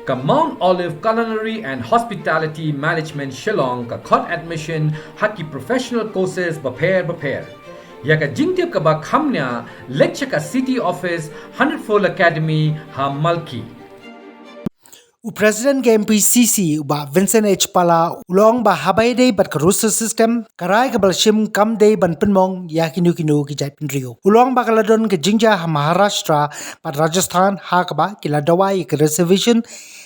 ka Mount Olive Culinary and Hospitality Management Shillong ka khot admission haki professional courses bapair ya ka jingtip ka ba khamnya lecture ka city office 104 academy ha malki U President ke MPCC ba Vincent H. Pala ulong ba habai day bat ka roster system karai ka balshim kam day ban Pynmong ya kinu ki jai pinrio. Ulong ba kaladon ke Jingja ha Maharashtra bat Rajasthan ha ka ba kila dawai ka reservation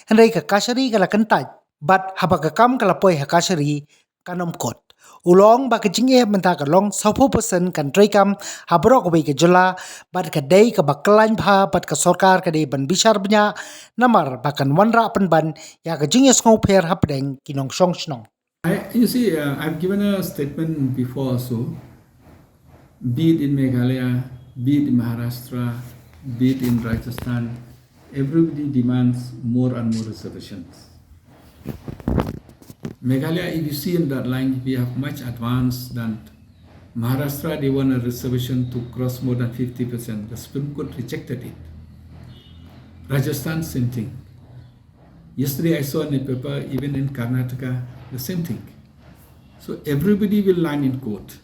handai ka kashari ka lakantai bat haba ka kam ka lapoi ha kashari kanom kot. Ulong ba ka jingye menta ka long 40% kan traikam ha brok bai ka jylla bat ka day ka baklan pha bat ka sarkar ka day ban bishar bnya namar bakan wanra ban ya ka jingye sngo pher hapdeng kinong song snong. You see, I've given a statement before also, be it in Meghalaya, be it in Maharashtra, be it in Rajasthan, everybody demands more and more reservations. Meghalaya, if you see in that line, we have much advanced than Maharashtra. They want a reservation to cross more than 50%. The Supreme Court rejected it. Rajasthan, same thing. Yesterday I saw in the paper, even in Karnataka, the same thing. So everybody will line in court.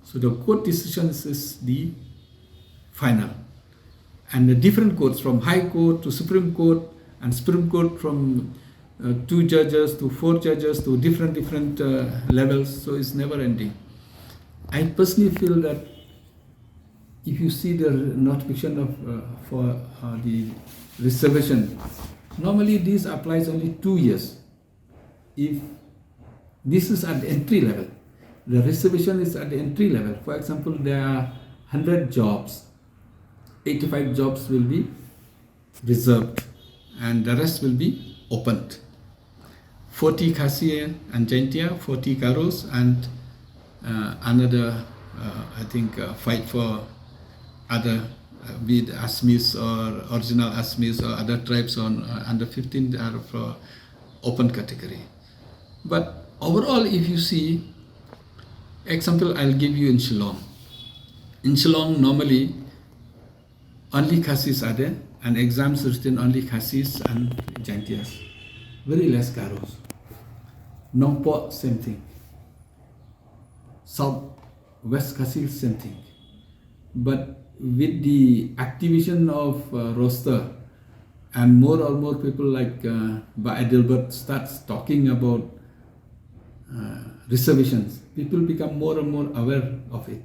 So the court decisions is the final. And the different courts, from High Court to Supreme Court, and Supreme Court from 2 judges to 4 judges to different levels, so it's never ending. I personally feel that if you see the notification of for the reservation, normally this applies only 2 years. If this is at the entry level, the reservation is at the entry level. For example, there are 100 jobs, 85 jobs will be reserved and the rest will be opened. 40 Khasi and Jaintia, 40 Garos, and another, I think, fight for other, be it Asmis or original Asmis or other tribes on under 15 are for open category. But overall, if you see, example I'll give you in Shillong. In Shillong, normally only Khasis are there, and exams written only Khasis and Jaintias. Very less Garos. Nongpo, same thing. South West Khasi, same thing. But with the activation of roster and more and more people like Ba Adelbert starts talking about reservations, people become more and more aware of it.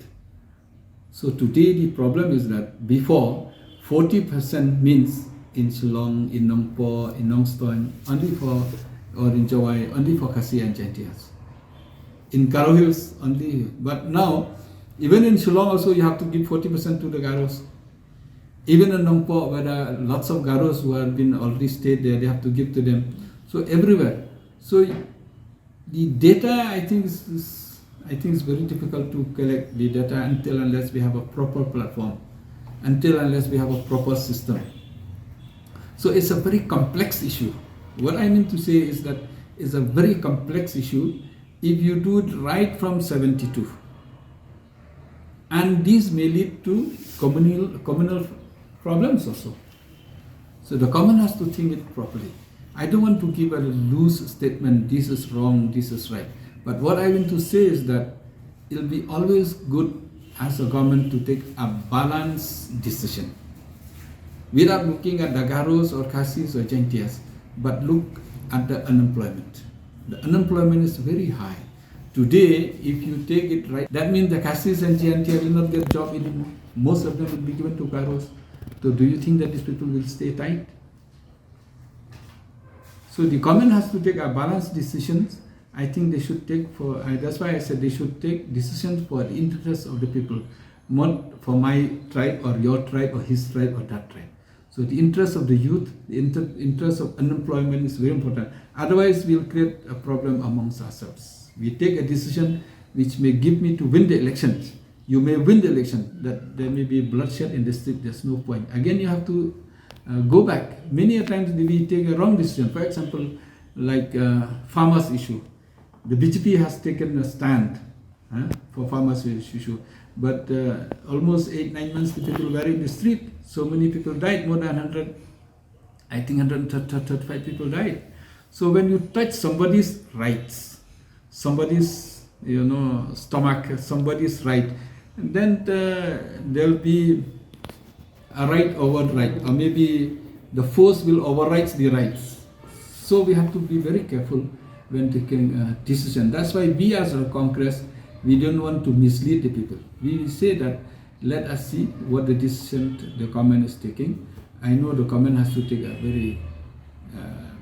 So today the problem is that before 40% means in Shillong, in Nongpo, in Nongstoin, only for, or in Jawai, only for Khasi and Jaintias. In Garo Hills only, but now, even in Shillong also you have to give 40% to the Garos. Even in Nongpo, where there are lots of Garos who have been already stayed there, they have to give to them. So everywhere. So the data, I think is very difficult to collect the data until unless we have a proper platform, until unless we have a proper system. So it's a very complex issue. What I mean to say is that it's a very complex issue if you do it right from 72. And these may lead to communal problems also. So the common has to think it properly. I don't want to give a loose statement, this is wrong, this is right. But what I want to say is that it'll be always good as a government to take a balanced decision without looking at the Garos or Khasis or Jaintias, but look at the unemployment. The unemployment is very high. Today, if you take it right, that means the Khasis and Jaintia will not get job anymore. Most of them will be given to Garos. So do you think that these people will stay tight? So the government has to take a balanced decisions. I think they should take that's why I said they should take decisions for the interest of the people, not for my tribe or your tribe or his tribe or that tribe. So the interest of the youth, the interest of unemployment is very important. Otherwise, we'll create a problem amongst ourselves. We take a decision which may give me to win the elections. You may win the election, that there may be bloodshed in the street, there's no point. Again, you have to go back. Many a times we take a wrong decision. For example, like farmers issue. The BJP has taken a stand for farmers issue. But almost 8-9 months the people were in the street. So many people died, more than 100. I think 135 people died. So when you touch somebody's rights, somebody's stomach, somebody's right, then there'll be a right over right, or maybe the force will override the rights. So we have to be very careful when taking a decision. That's why we as a Congress, we don't want to mislead the people. We say that let us see what the decision the government is taking. I know the government has to take a very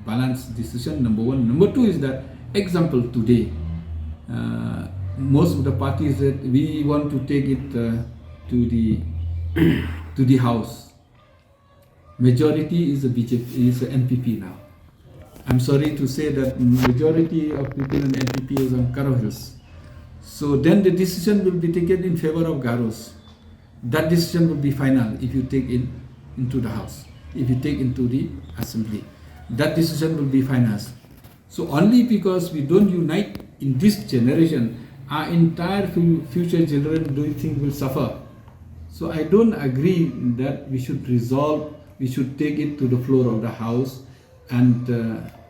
balanced decision, number one. Number two is that, example today, most of the parties that we want to take it to the House. Majority is the BJP, is the NPP now. I'm sorry to say that majority of people in NPP is on Garo Hills. So then the decision will be taken in favor of Garos. That decision will be final if you take it into the House, if you take into the Assembly. That decision will be final. So only because we don't unite in this generation, our entire future children, do you think will suffer? So I don't agree that we should take it to the floor of the House, and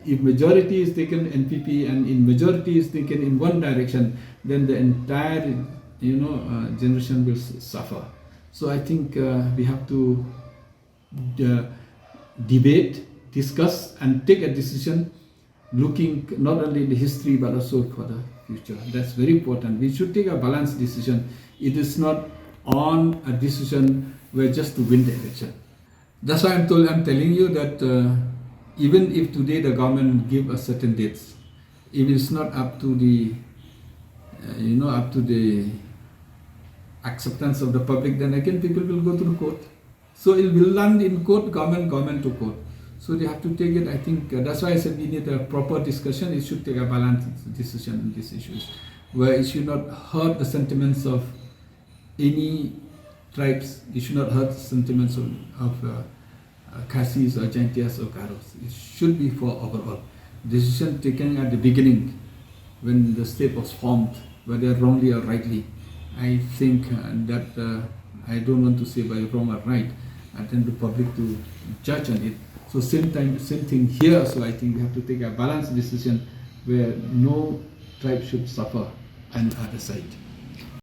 if majority is taken NPP and in majority is taken in one direction, then the entire generation will suffer. So I think we have to debate, discuss, and take a decision looking not only in the history but also for the future. That's very important. We should take a balanced decision. It is not on a decision where just to win the election. That's why I'm telling you that even if today the government give a certain dates, if it's not up to the acceptance of the public, then again people will go to the court. So it will land in court, government to court. So they have to take it. I think that's why I said we need a proper discussion. It should take a balanced decision on these issues, where it should not hurt the sentiments of any tribes. It should not hurt the sentiments of Khasis or Jaintias or Garos. It should be for overall. Decision taken at the beginning, when the state was formed, whether wrongly or rightly, I think that I don't want to say by wrong or right. I tend the public to judge on it. So same thing here. So I think we have to take a balanced decision where no tribe should suffer on the other side.